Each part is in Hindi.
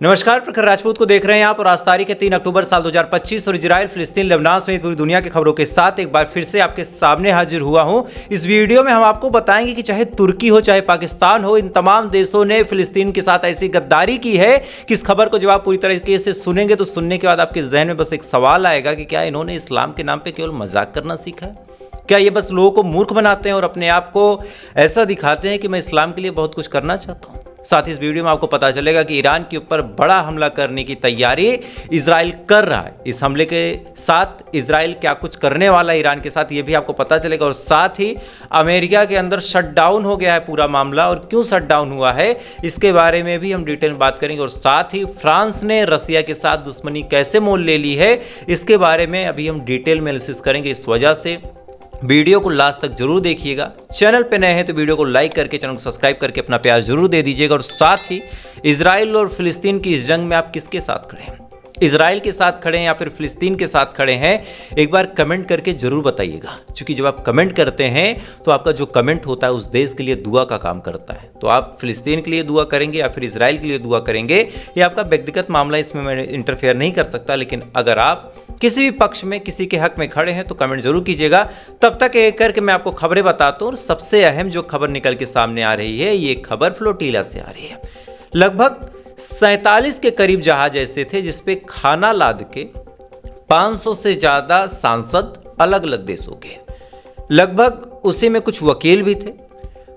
नमस्कार, प्रखर राजपूत को देख रहे हैं आप और आज तारीख है 3 अक्टूबर साल 2025 और इजराइल, फिलिस्तीन, लेबनान समेत पूरी दुनिया की खबरों के साथ एक बार फिर से आपके सामने हाजिर हुआ हूं। इस वीडियो में हम आपको बताएंगे कि चाहे तुर्की हो चाहे पाकिस्तान हो, इन तमाम देशों ने फिलिस्तीन के साथ ऐसी गद्दारी की है कि इस खबर को जब आप पूरी तरीके से सुनेंगे तो सुनने के बाद आपके जहन में बस एक सवाल आएगा कि क्या इन्होंने इस्लाम के नाम पर केवल मजाक करना सीखा है? क्या ये बस लोगों को मूर्ख बनाते हैं और अपने आप को ऐसा दिखाते हैं कि मैं इस्लाम के लिए बहुत कुछ करना चाहता हूँ? साथ ही इस वीडियो में आपको पता चलेगा कि ईरान के ऊपर बड़ा हमला करने की तैयारी इजराइल कर रहा है। इस हमले के साथ इजराइल क्या कुछ करने वाला है ईरान के साथ, ये भी आपको पता चलेगा। और साथ ही अमेरिका के अंदर शटडाउन हो गया है पूरा मामला, और क्यों शटडाउन हुआ है इसके बारे में भी हम डिटेल में बात करेंगे। और साथ ही फ्रांस ने रसिया के साथ दुश्मनी कैसे मोल ले ली है इसके बारे में अभी हम डिटेल में एनालिसिस करेंगे। इस वजह से वीडियो को लास्ट तक जरूर देखिएगा। चैनल पे नए हैं तो वीडियो को लाइक करके चैनल को सब्सक्राइब करके अपना प्यार जरूर दे दीजिएगा। और साथ ही इजराइल और फिलिस्तीन की इस जंग में आप किसके साथ खड़े हैं, इजराइल के साथ खड़े हैं या फिर फिलिस्तीन के साथ खड़े हैं, एक बार कमेंट करके जरूर बताइएगा। क्योंकि जब आप कमेंट करते हैं तो आपका जो कमेंट होता है उस देश के लिए दुआ का काम करता है। तो आप फिलिस्तीन के लिए दुआ करेंगे या फिर इजराइल के लिए दुआ करेंगे, ये आपका व्यक्तिगत मामला, इसमें मैं इंटरफेयर नहीं कर सकता। लेकिन अगर आप किसी भी पक्ष में किसी के हक में खड़े हैं तो कमेंट जरूर कीजिएगा। तब तक एक करके मैं आपको खबरें बताता हूँ। और सबसे अहम जो खबर निकल के सामने आ रही है, ये खबर फ्लोटीला से आ रही है। लगभग 47 के करीब जहाज ऐसे थे जिसपे खाना लाद के 500 से ज्यादा सांसद अलग अलग देशों के, लगभग उसी में कुछ वकील भी थे,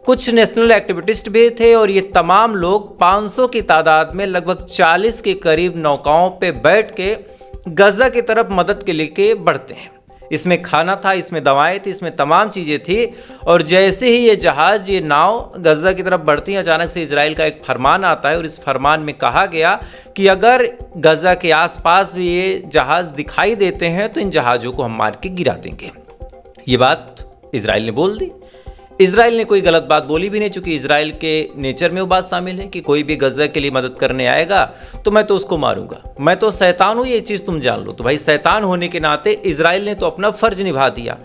कुछ नेशनल एक्टिविस्ट भी थे। और ये तमाम लोग 500 की तादाद में लगभग 40 के करीब नौकाओं पे बैठ के गजा की तरफ मदद के लेके बढ़ते हैं। इसमें खाना था, इसमें दवाएं थी, इसमें तमाम चीज़ें थी। और जैसे ही ये जहाज़, ये नाव गजा की तरफ बढ़ती है, अचानक से इजराइल का एक फरमान आता है। और इस फरमान में कहा गया कि अगर गजा के आसपास भी ये जहाज़ दिखाई देते हैं तो इन जहाज़ों को हम मार के गिरा देंगे। ये बात इजराइल ने बोल दी। इजराइल ने कोई गलत बात बोली भी नहीं, चूंकि इजराइल के नेचर में वो बात शामिल है कि कोई भी गजा के लिए मदद करने आएगा तो मैं तो उसको मारूंगा, मैं तो शैतान हूं, ये चीज़ तुम जान लो। तो भाई शैतान होने के नाते इजराइल ने तो अपना फर्ज निभा दिया।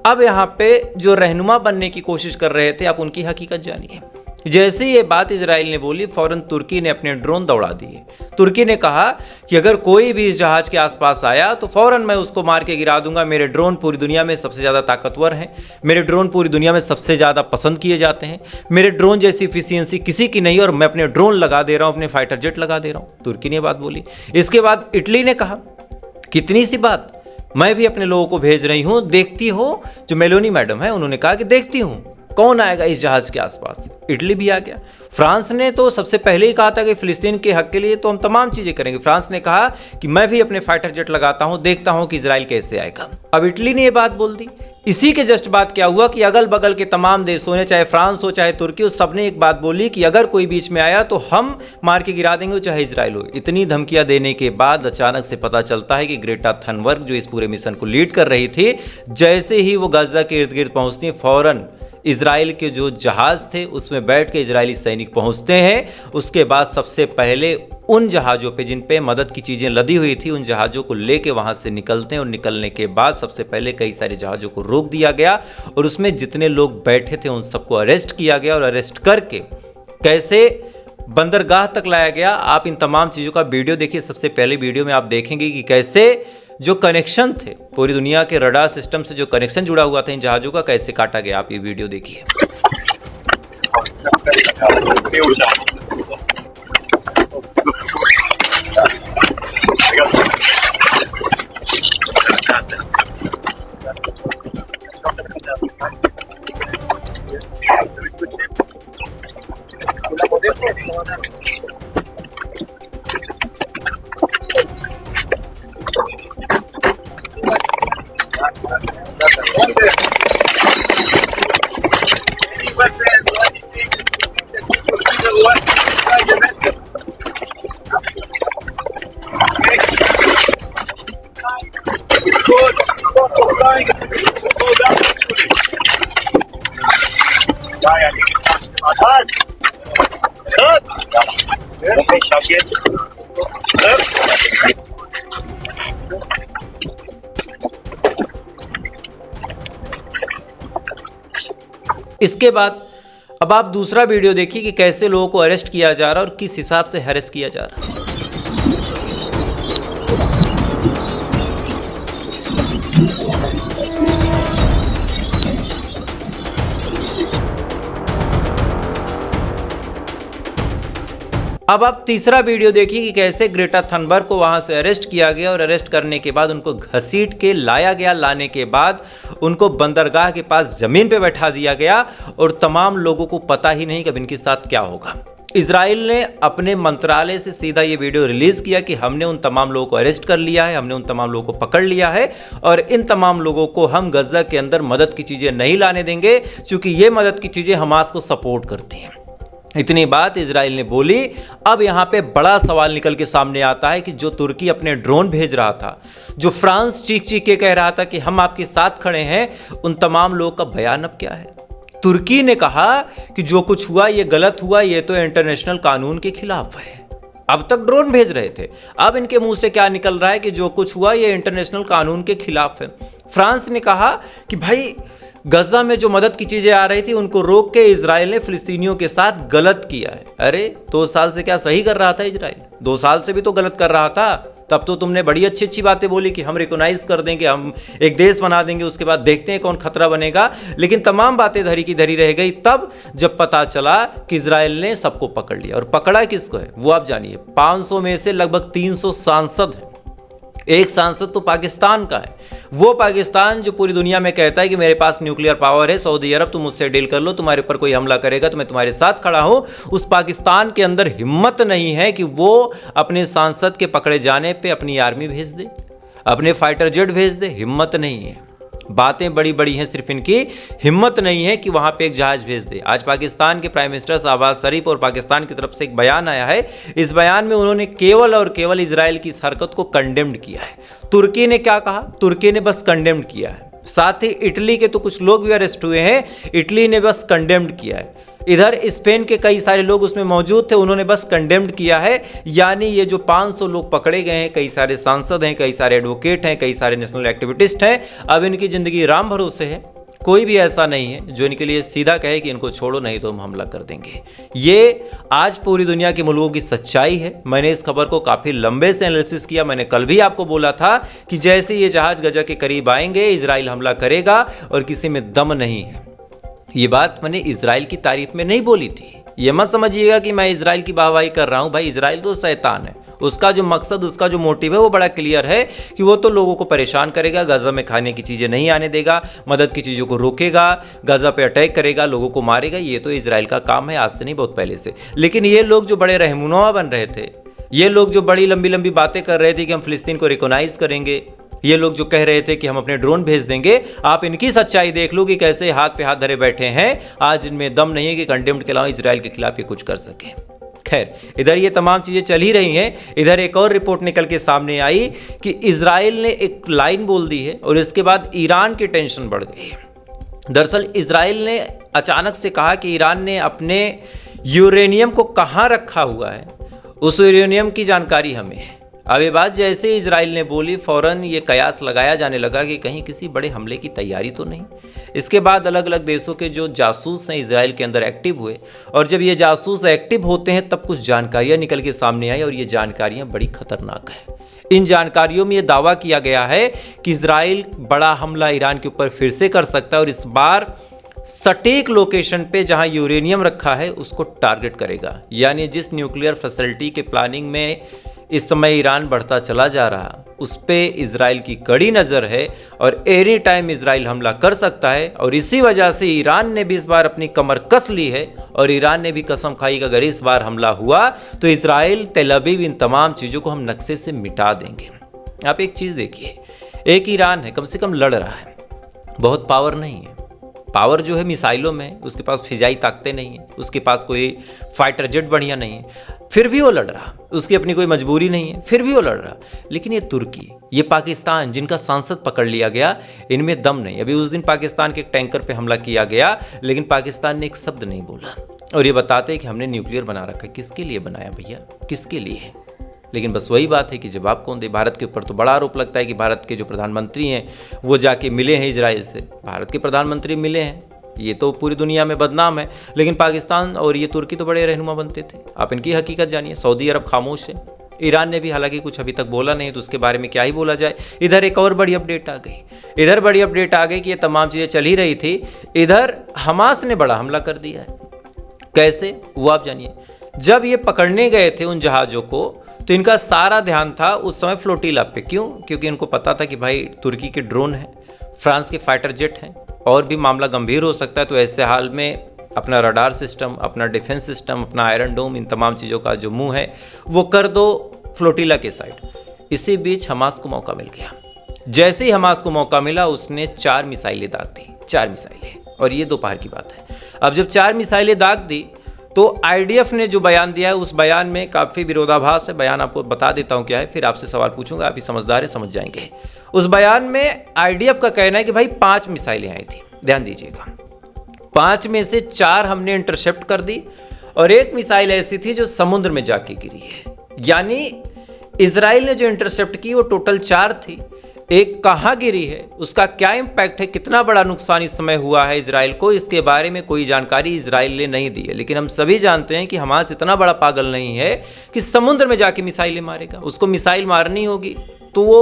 अब यहाँ पे जो रहनुमा बनने की कोशिश कर रहे थे, आप उनकी हकीकत जानिए। जैसे ही ये बात इजराइल ने बोली, फौरन तुर्की ने अपने ड्रोन दौड़ा दिए। तुर्की ने कहा कि अगर कोई भी इस जहाज के आसपास आया तो फौरन मैं उसको मार के गिरा दूंगा। मेरे ड्रोन पूरी दुनिया में सबसे ज़्यादा ताकतवर हैं, मेरे ड्रोन पूरी दुनिया में सबसे ज़्यादा पसंद किए जाते हैं, मेरे ड्रोन जैसी इफिशियंसी किसी की नहीं, और मैं अपने ड्रोन लगा दे रहा हूँ, अपने फाइटर जेट लगा दे रहा हूँ। तुर्की ने बात बोली। इसके बाद इटली ने कहा, कितनी सी बात, मैं भी अपने लोगों को भेज रही हूँ, देखती हो। जो मेलोनी मैडम है उन्होंने कहा कि देखती हूँ कौन आएगा इस जहाज के आसपास। इटली भी आ गया। फ्रांस ने तो सबसे पहले ही कहा था कि फिलिस्तीन के हक के लिए तो हम तमाम चीजें करेंगे। फ्रांस ने कहा कि मैं भी अपने फाइटर जेट लगाता हूं, देखता हूं कि इजराइल कैसे आएगा। अब इटली ने यह बात बोल दी। इसी के जस्ट बाद क्या हुआ कि अगल बगल के तमाम देशों ने, चाहे फ्रांस हो चाहे तुर्की हो, सबने एक बात बोली कि अगर कोई बीच में आया तो हम मार के गिरा देंगे, चाहे इजराइल हो। इतनी धमकियां देने के बाद अचानक से पता चलता है कि ग्रेटा थनबर्ग जो इस पूरे मिशन को लीड कर रही थी, जैसे ही वो गाजा के इर्द गिर्द पहुंचती है, फौरन इजराइल के जो जहाज थे उसमें बैठ के इजरायली सैनिक पहुंचते हैं। उसके बाद सबसे पहले उन जहाज़ों पे जिन पे मदद की चीज़ें लदी हुई थी, उन जहाज़ों को लेके वहां से निकलते हैं। और निकलने के बाद सबसे पहले कई सारे जहाज़ों को रोक दिया गया और उसमें जितने लोग बैठे थे उन सबको अरेस्ट किया गया। और अरेस्ट करके कैसे बंदरगाह तक लाया गया, आप इन तमाम चीज़ों का वीडियो देखिए। सबसे पहले वीडियो में आप देखेंगे कि कैसे जो कनेक्शन थे, पूरी दुनिया के रडार सिस्टम से जो कनेक्शन जुड़ा हुआ था इन जहाज़ों का, कैसे काटा गया। आप ये वीडियो देखिए। इसके बाद अब आप दूसरा वीडियो देखिए कि कैसे लोगों को अरेस्ट किया जा रहा है और किस हिसाब से हैरेस किया जा रहा है। अब आप तीसरा वीडियो देखिए कि कैसे ग्रेटा थनबर्ग को वहां से अरेस्ट किया गया और अरेस्ट करने के बाद उनको घसीट के लाया गया। लाने के बाद उनको बंदरगाह के पास जमीन पे बैठा दिया गया और तमाम लोगों को पता ही नहीं कि अब इनके साथ क्या होगा। इजराइल ने अपने मंत्रालय से सीधा ये वीडियो रिलीज किया कि हमने उन तमाम लोगों को अरेस्ट कर लिया है, हमने उन तमाम लोगों को पकड़ लिया है और इन तमाम लोगों को हम गजा के अंदर मदद की चीजें नहीं लाने देंगे, क्योंकि ये मदद की चीजें हमास को सपोर्ट करती हैं। इतनी बात इजराइल ने बोली। अब यहां पे बड़ा सवाल निकल के सामने आता है कि जो तुर्की अपने ड्रोन भेज रहा था, जो फ्रांस चीख चीख के कह रहा था कि हम आपके साथ खड़े हैं, उन तमाम लोगों का बयान अब क्या है? तुर्की ने कहा कि जो कुछ हुआ ये गलत हुआ, ये तो इंटरनेशनल कानून के खिलाफ है। अब तक ड्रोन भेज रहे थे, अब इनके मुंह से क्या निकल रहा है कि जो कुछ हुआ ये इंटरनेशनल कानून के खिलाफ है। फ्रांस ने कहा कि भाई गजा में जो मदद की चीजें आ रही थी उनको रोक के इजराइल ने फिलिस्तीनियों के साथ गलत किया है। अरे 2 साल से क्या सही कर रहा था इजराइल? 2 साल से भी तो गलत कर रहा था। तब तो तुमने बड़ी अच्छी अच्छी बातें बोली कि हम रिकॉग्नाइज कर देंगे, हम एक देश बना देंगे, उसके बाद देखते हैं कौन खतरा बनेगा। लेकिन तमाम बातें धरी की धरी रह गई तब जब पता चला कि इजराइल ने सबको पकड़ लिया। और पकड़ा किसको है वो आप जानिए। 500 में से लगभग 300 सांसद हैं। एक सांसद तो पाकिस्तान का है, वो पाकिस्तान जो पूरी दुनिया में कहता है कि मेरे पास न्यूक्लियर पावर है, सऊदी अरब तुम मुझसे डील कर लो, तुम्हारे ऊपर कोई हमला करेगा तो मैं तुम्हारे साथ खड़ा हूं। उस पाकिस्तान के अंदर हिम्मत नहीं है कि वो अपने सांसद के पकड़े जाने पे अपनी आर्मी भेज दे, अपने फाइटर जेट भेज दे। हिम्मत नहीं है। बातें बड़ी बड़ी हैं, सिर्फ इनकी हिम्मत नहीं है कि वहां पे एक जहाज भेज दे। आज पाकिस्तान के प्राइम मिनिस्टर शहबाज शरीफ और पाकिस्तान की तरफ से एक बयान आया है। इस बयान में उन्होंने केवल और केवल इजराइल की इस हरकत को कंडेम्ड किया है। तुर्की ने क्या कहा? तुर्की ने बस कंडेम्ड किया है। साथ ही इटली के तो कुछ लोग भी अरेस्ट हुए हैं, इटली ने बस कंडेम्ड किया है। इधर स्पेन के कई सारे लोग उसमें मौजूद थे, उन्होंने बस कंडेम्ड किया है। यानी ये जो 500 लोग पकड़े गए हैं, कई सारे सांसद हैं, कई सारे एडवोकेट हैं, कई सारे नेशनल एक्टिविटिस्ट हैं, अब इनकी जिंदगी राम भरोसे है। कोई भी ऐसा नहीं है जो इनके लिए सीधा कहे कि इनको छोड़ो नहीं तो हम हमला कर देंगे। ये आज पूरी दुनिया के मुल्कों की सच्चाई है। मैंने इस खबर को काफ़ी लंबे से एनालिसिस किया। मैंने कल भी आपको बोला था कि जैसे ये जहाज गजा के करीब आएंगे इजराइल हमला करेगा और किसी में दम नहीं है। ये बात मैंने इजराइल की तारीफ में नहीं बोली थी। ये मत समझिएगा कि मैं इजराइल की वाहवाही कर रहा हूं। भाई इजराइल तो शैतान है। उसका जो मकसद, उसका जो मोटिव है वो बड़ा क्लियर है कि वो तो लोगों को परेशान करेगा, गजा में खाने की चीज़ें नहीं आने देगा, मदद की चीज़ों को रोकेगा, गजा पे अटैक करेगा, लोगों को मारेगा। ये तो इजराइल का काम है, आज से नहीं बहुत पहले से। लेकिन ये लोग जो बड़े रहनुमा बन रहे थे, ये लोग जो बड़ी लंबी लंबी बातें कर रहे थे कि हम फिलिस्तीन को रिकॉग्नाइज करेंगे, ये लोग जो कह रहे थे कि हम अपने ड्रोन भेज देंगे, आप इनकी सच्चाई देख लो कि कैसे हाथ पे हाथ धरे बैठे हैं। आज इनमें दम नहीं है कि कंडेम्ड के अलावा इजराइल के खिलाफ ये कुछ कर सके। खैर, इधर ये तमाम चीजें चल ही रही हैं। इधर एक और रिपोर्ट निकल के सामने आई कि इजराइल ने एक लाइन बोल दी है और इसके बाद ईरान की टेंशन बढ़ गई है। दरअसल इजराइल ने अचानक से कहा कि ईरान ने अपने यूरेनियम को कहाँ रखा हुआ है, उस यूरेनियम की जानकारी हमें है। अब ये बात जैसे इजराइल ने बोली, फौरन ये कयास लगाया जाने लगा कि कहीं किसी बड़े हमले की तैयारी तो नहीं। इसके बाद अलग अलग देशों के जो जासूस हैं इजराइल के अंदर एक्टिव हुए और जब ये जासूस एक्टिव होते हैं तब कुछ जानकारियां निकल के सामने आई और ये जानकारियां बड़ी खतरनाक है। इन जानकारियों में ये दावा किया गया है कि इजराइल बड़ा हमला ईरान के ऊपर फिर से कर सकता है और इस बार सटीक लोकेशन पे जहां यूरेनियम रखा है उसको टारगेट करेगा। यानी जिस न्यूक्लियर फैसिलिटी के प्लानिंग में इस समय ईरान बढ़ता चला जा रहा, उस पे इजराइल की कड़ी नज़र है और एनी टाइम इजराइल हमला कर सकता है। और इसी वजह से ईरान ने भी इस बार अपनी कमर कस ली है और ईरान ने भी कसम खाई कि अगर इस बार हमला हुआ तो इजराइल, तेल अवीव, इन तमाम चीज़ों को हम नक्शे से मिटा देंगे। आप एक चीज़ देखिए, एक ईरान है, कम से कम लड़ रहा है, बहुत पावर नहीं है। पावर जो है मिसाइलों में, उसके पास फिजाई ताकतें नहीं है, उसके पास कोई फाइटर जेट बढ़िया नहीं है, फिर भी वो लड़ रहा। उसकी अपनी कोई मजबूरी नहीं है, फिर भी वो लड़ रहा। लेकिन ये तुर्की, ये पाकिस्तान, जिनका सांसद पकड़ लिया गया, इनमें दम नहीं। अभी उस दिन पाकिस्तान के एक टैंकर पे हमला किया गया, लेकिन पाकिस्तान ने एक शब्द नहीं बोला और ये बताते हैं कि हमने न्यूक्लियर बना रखा है। किसके लिए बनाया भैया, किसके लिए? लेकिन बस वही बात है कि जवाब कौन दे। भारत के ऊपर तो बड़ा आरोप लगता है कि भारत के जो प्रधानमंत्री हैं वो जाके मिले हैं इजराइल से। भारत के प्रधानमंत्री मिले हैं, ये तो पूरी दुनिया में बदनाम है। लेकिन पाकिस्तान और ये तुर्की तो बड़े रहनुमा बनते थे। आप इनकी हकीकत जानिए। सऊदी अरब खामोश है, ईरान ने भी हालांकि कुछ अभी तक बोला नहीं, तो उसके बारे में क्या ही बोला जाए। इधर एक और बड़ी अपडेट आ गई, कि ये तमाम चीज़ें चल ही रही थी, इधर हमास ने बड़ा हमला कर दिया है। कैसे वो आप जानिए। जब ये पकड़ने गए थे उन जहाज़ों को, तो इनका सारा ध्यान था उस समय फ्लोटिला पे। क्यों? क्योंकि इनको पता था कि भाई तुर्की के ड्रोन हैं, फ्रांस के फाइटर जेट हैं, और भी मामला गंभीर हो सकता है। तो ऐसे हाल में अपना रडार सिस्टम, अपना डिफेंस सिस्टम, अपना आयरन डोम, इन तमाम चीज़ों का जो मुंह है वो कर दो फ्लोटिला के साइड। इसी बीच हमास को मौका मिल गया। जैसे ही हमास को मौका मिला, उसने 4 मिसाइलें दाग दी, 4 मिसाइलें, और ये दोपहर की बात है। अब जब 4 मिसाइलें दाग दी, तो आईडीएफ ने जो बयान दिया है, उस बयान में काफ़ी विरोधाभास है। बयान आपको बता देता हूँ क्या है, फिर आपसे सवाल पूछूंगा, आप ही समझदार है, समझ जाएंगे। उस बयान में आईडीएफ का कहना है कि भाई 5 मिसाइलें आई थी, ध्यान दीजिएगा, 5 में से 4 हमने इंटरसेप्ट कर दी, और 1 मिसाइल ऐसी थी जो समुद्र में जाके गिरी है। यानी इजराइल ने जो इंटरसेप्ट की वो टोटल 4 थी। एक कहाँ गिरी है, उसका क्या इम्पैक्ट है, कितना बड़ा नुकसान इस समय हुआ है इजराइल को, इसके बारे में कोई जानकारी इजराइल ने नहीं दी है। लेकिन हम सभी जानते हैं कि हमास इतना बड़ा पागल नहीं है कि समुद्र में जाके मिसाइलें मारेगा। उसको मिसाइल मारनी होगी तो वो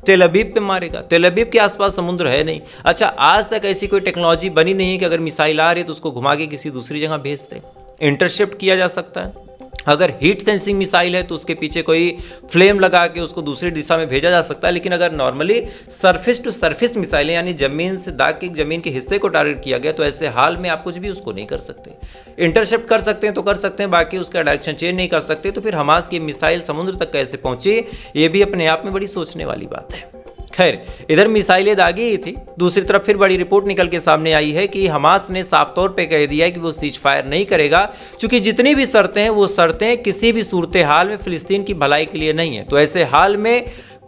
तेल अवीव पे मारेगा। तेल अवीव के आसपास समुद्र है नहीं। अच्छा, आज तक ऐसी कोई टेक्नोलॉजी बनी नहीं है कि अगर मिसाइल आ रही है तो उसको घुमा के किसी दूसरी जगह भेज दे, इंटरसेप्ट किया जा सकता है। अगर हीट सेंसिंग मिसाइल है तो उसके पीछे कोई फ्लेम लगा के उसको दूसरी दिशा में भेजा जा सकता है। लेकिन अगर नॉर्मली सरफेस टू सरफेस मिसाइलें, यानी जमीन से दाग के जमीन के हिस्से को टारगेट किया गया, तो ऐसे हाल में आप कुछ भी उसको नहीं कर सकते। इंटरसेप्ट कर सकते हैं तो कर सकते हैं, बाकी उसका डायरेक्शन चेंज नहीं कर सकते। तो फिर हमास की मिसाइल समुद्र तक कैसे पहुंची, ये भी अपने आप में बड़ी सोचने वाली बात है। खैर, इधर मिसाइलें दागी ही थी, दूसरी तरफ फिर बड़ी रिपोर्ट निकल के सामने आई है कि हमास ने साफ तौर पे कह दिया है कि वो सीज फायर नहीं करेगा, क्योंकि जितनी भी शर्तें हैं वो शर्तें किसी भी सूरत हाल में फिलिस्तीन की भलाई के लिए नहीं है। तो ऐसे हाल में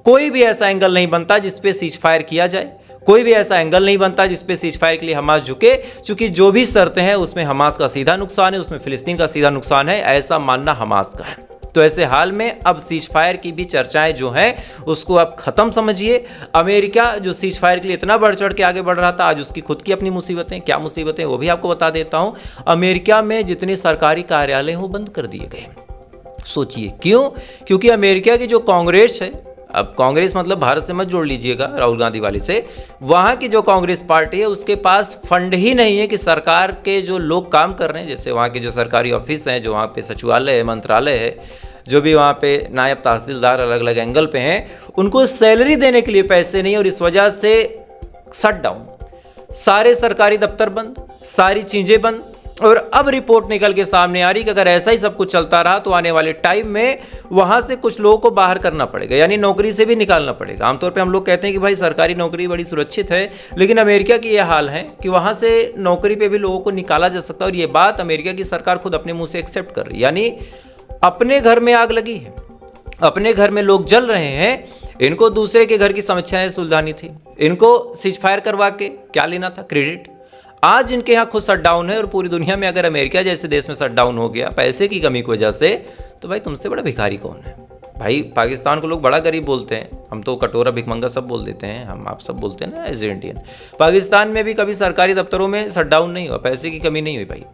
कोई भी ऐसा एंगल नहीं बनता जिसपे सीज फायर किया जाए, कोई भी ऐसा एंगल नहीं बनता जिसपे सीज फायर के लिए हमास झुके, क्योंकि जो भी शर्तें हैं उसमें हमास का सीधा नुकसान है, उसमें फिलिस्तीन का सीधा नुकसान है, ऐसा मानना हमास का है। तो ऐसे हाल में अब सीज फायर की भी चर्चाएं जो हैं उसको अब खत्म समझिए। अमेरिका जो सीज फायर के लिए इतना बढ़ चढ़ के आगे बढ़ रहा था, आज उसकी खुद की अपनी मुसीबतें, क्या मुसीबतें वो भी आपको बता देता हूं। अमेरिका में जितने सरकारी कार्यालय हैं वो बंद कर दिए गए। सोचिए क्यों? क्योंकि अमेरिका की जो कांग्रेस है, अब कांग्रेस मतलब भारत से मत जोड़ लीजिएगा राहुल गांधी वाले से, वहाँ की जो कांग्रेस पार्टी है उसके पास फंड ही नहीं है कि सरकार के जो लोग काम कर रहे हैं, जैसे वहाँ के जो सरकारी ऑफिस हैं, जो वहाँ पे सचिवालय है, मंत्रालय है, जो भी वहाँ पे नायब तहसीलदार अलग अलग एंगल पे हैं, उनको सैलरी देने के लिए पैसे नहीं, और इस वजह से शट डाउन, सारे सरकारी दफ्तर बंद, सारी चीज़ें बंद। और अब रिपोर्ट निकल के सामने आ रही कि अगर ऐसा ही सब कुछ चलता रहा तो आने वाले टाइम में वहाँ से कुछ लोगों को बाहर करना पड़ेगा, यानी नौकरी से भी निकालना पड़ेगा। आमतौर पे हम लोग कहते हैं कि भाई सरकारी नौकरी बड़ी सुरक्षित है, लेकिन अमेरिका की यह हाल है कि वहाँ से नौकरी पे भी लोगों को निकाला जा सकता है, और ये बात अमेरिका की सरकार खुद अपने मुँह से एक्सेप्ट कर रही है। यानी अपने घर में आग लगी है, अपने घर में लोग जल रहे हैं, इनको दूसरे के घर की समस्याएं सुलझानी थी, इनको सीज फायर करवा के क्या लेना था, क्रेडिट। आज इनके यहाँ खुद शटडाउन है, और पूरी दुनिया में अगर अमेरिका जैसे देश में शटडाउन हो गया पैसे की कमी की वजह से, तो भाई तुमसे बड़ा भिखारी कौन है? भाई पाकिस्तान को लोग बड़ा गरीब बोलते हैं, हम तो कटोरा भिखमंगा सब बोल देते हैं, हम आप सब बोलते हैं ना एज इंडियन। पाकिस्तान में भी कभी सरकारी दफ्तरों में शटडाउन नहीं हुआ, पैसे की कमी नहीं हुई भाई।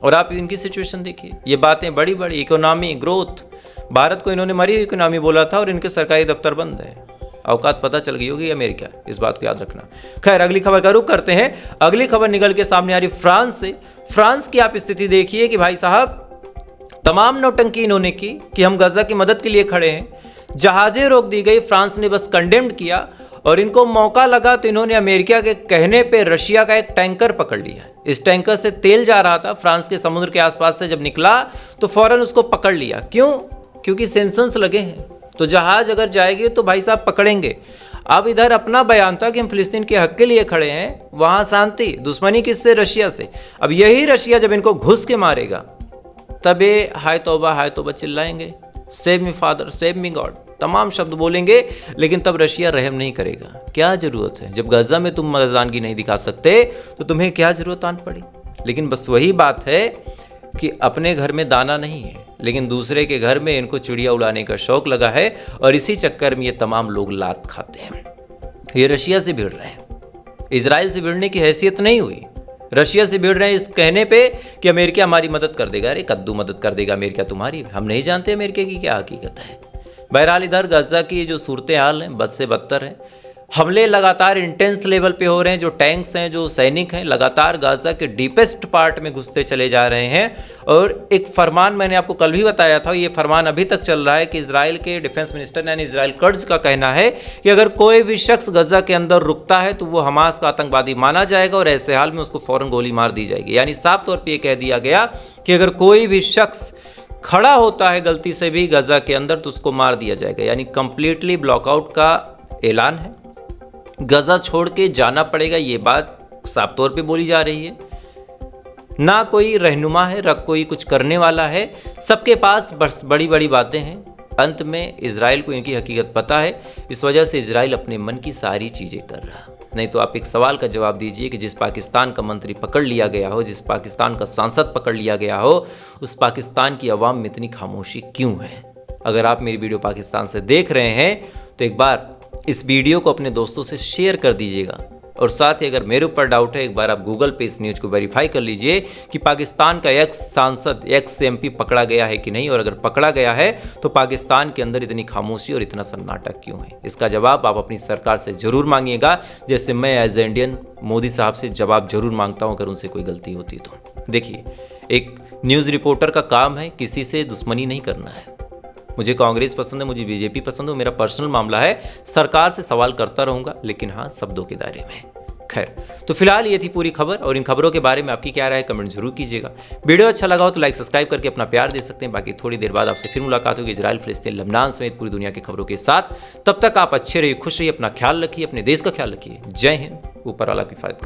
और आप इनकी सिचुएशन देखिए, ये बातें बड़ी बड़ी, इकोनॉमी ग्रोथ, भारत को इन्होंने मरी इकोनॉमी बोला था और इनके सरकारी दफ्तर बंद है। औकात पता चल गई होगी अमेरिका, इस बात को याद रखना। खैर, अगली खबर का रुख करते हैं। अगली खबर निकल के सामने आ रही फ्रांस से। फ्रांस की आप स्थिति देखिए कि भाई साहब तमाम नौटंकी इन्होंने की कि हम गजा की मदद के लिए खड़े हैं, जहाजें रोक दी गई, फ्रांस ने बस कंडेम्ड किया, और इनको मौका लगा तो इन्होंने अमेरिका के कहने पे रशिया का एक टैंकर पकड़ लिया। इस टैंकर से तेल जा रहा था, फ्रांस के समुद्र के आसपास से जब निकला तो फौरन उसको पकड़ लिया। क्यों? क्योंकि सेंसर्स लगे हैं, तो जहाज अगर जाएगी तो भाई साहब पकड़ेंगे। अब इधर अपना बयान था कि हम फिलिस्तीन के हक के लिए खड़े हैं, वहां शांति, दुश्मनी किससे? रशिया से। अब यही रशिया जब इनको घुस के मारेगा तब ये हाय तौबा चिल्लाएंगे, save me father, save me God, तमाम शब्द बोलेंगे, लेकिन तब रशिया रहम नहीं करेगा। क्या जरूरत है? जब गजा में तुम मर्दानगी नहीं दिखा सकते तो तुम्हें क्या जरूरत आन पड़ी? लेकिन बस वही बात है कि अपने घर में दाना नहीं है, लेकिन दूसरे के घर में इनको चिड़िया उड़ाने का शौक लगा है, और इसी चक्कर में ये तमाम लोग लात खाते हैं। ये रशिया से भिड़ रहे हैं, इजराइल से भिड़ने की हैसियत नहीं हुई, रशिया से भिड़ रहे हैं इस कहने पे कि अमेरिका हमारी मदद कर देगा। अरे कद्दू मदद कर देगा अमेरिका तुम्हारी? हम नहीं जानते अमेरिका की क्या हकीकत है। बहरहाल इधर गजा की जो सूरत हाल है बद से बदतर है। हमले लगातार इंटेंस लेवल पे हो रहे हैं। जो टैंक्स हैं, जो सैनिक हैं, लगातार गाजा के डीपेस्ट पार्ट में घुसते चले जा रहे हैं। और एक फरमान मैंने आपको कल भी बताया था, ये फरमान अभी तक चल रहा है कि इजराइल के डिफेंस मिनिस्टर यानी इजराइल कर्ज का कहना है कि अगर कोई भी शख्स गजा के अंदर रुकता है तो वो हमास का आतंकवादी माना जाएगा और ऐसे हाल में उसको फौरन गोली मार दी जाएगी। यानी साफ तौर पर यह कह दिया गया कि अगर कोई भी शख्स खड़ा होता है गलती से भी गजा के अंदर तो उसको मार दिया जाएगा। यानी कंप्लीटली ब्लॉकआउट का ऐलान है। गजा छोड़ के जाना पड़ेगा, ये बात साफ तौर पे बोली जा रही है। ना कोई रहनुमा है, ना कोई कुछ करने वाला है, सबके पास बस बड़ी बड़ी बातें हैं। अंत में इजराइल को इनकी हकीकत पता है, इस वजह से इजराइल अपने मन की सारी चीज़ें कर रहा है। नहीं तो आप एक सवाल का जवाब दीजिए कि जिस पाकिस्तान का मंत्री पकड़ लिया गया हो, जिस पाकिस्तान का सांसद पकड़ लिया गया हो, उस पाकिस्तान की आवाम में इतनी खामोशी क्यों है? अगर आप मेरी वीडियो पाकिस्तान से देख रहे हैं तो एक बार इस वीडियो को अपने दोस्तों से शेयर कर दीजिएगा। और साथ ही अगर मेरे ऊपर डाउट है, एक बार आप गूगल पे इस न्यूज़ को वेरीफाई कर लीजिए कि पाकिस्तान का एक्स सांसद, एक्स एमपी पकड़ा गया है कि नहीं। और अगर पकड़ा गया है तो पाकिस्तान के अंदर इतनी खामोशी और इतना सन्नाटा क्यों है? इसका जवाब आप अपनी सरकार से जरूर मांगिएगा, जैसे मैं एज ए इंडियन मोदी साहब से जवाब जरूर मांगता हूँ अगर उनसे कोई गलती होती तो। देखिए, एक न्यूज़ रिपोर्टर का काम है किसी से दुश्मनी नहीं करना है। मुझे कांग्रेस पसंद है, मुझे बीजेपी पसंद है, मेरा पर्सनल मामला है। सरकार से सवाल करता रहूंगा, लेकिन हाँ, शब्दों के दायरे में। खैर, तो फिलहाल ये थी पूरी खबर और इन खबरों के बारे में आपकी क्या राय है कमेंट जरूर कीजिएगा। वीडियो अच्छा लगा हो तो लाइक सब्सक्राइब करके अपना प्यार दे सकते हैं। बाकी थोड़ी देर बाद आपसे फिर मुलाकात होगी इजराइल, फिलिस्तीन, लेबनान समेत पूरी दुनिया की खबरों के साथ। तब तक आप अच्छे रहिए, खुश रहिए, अपना ख्याल रखिए, अपने देश का ख्याल रखिए। जय हिंद, ऊपर वाला की हिफाजत।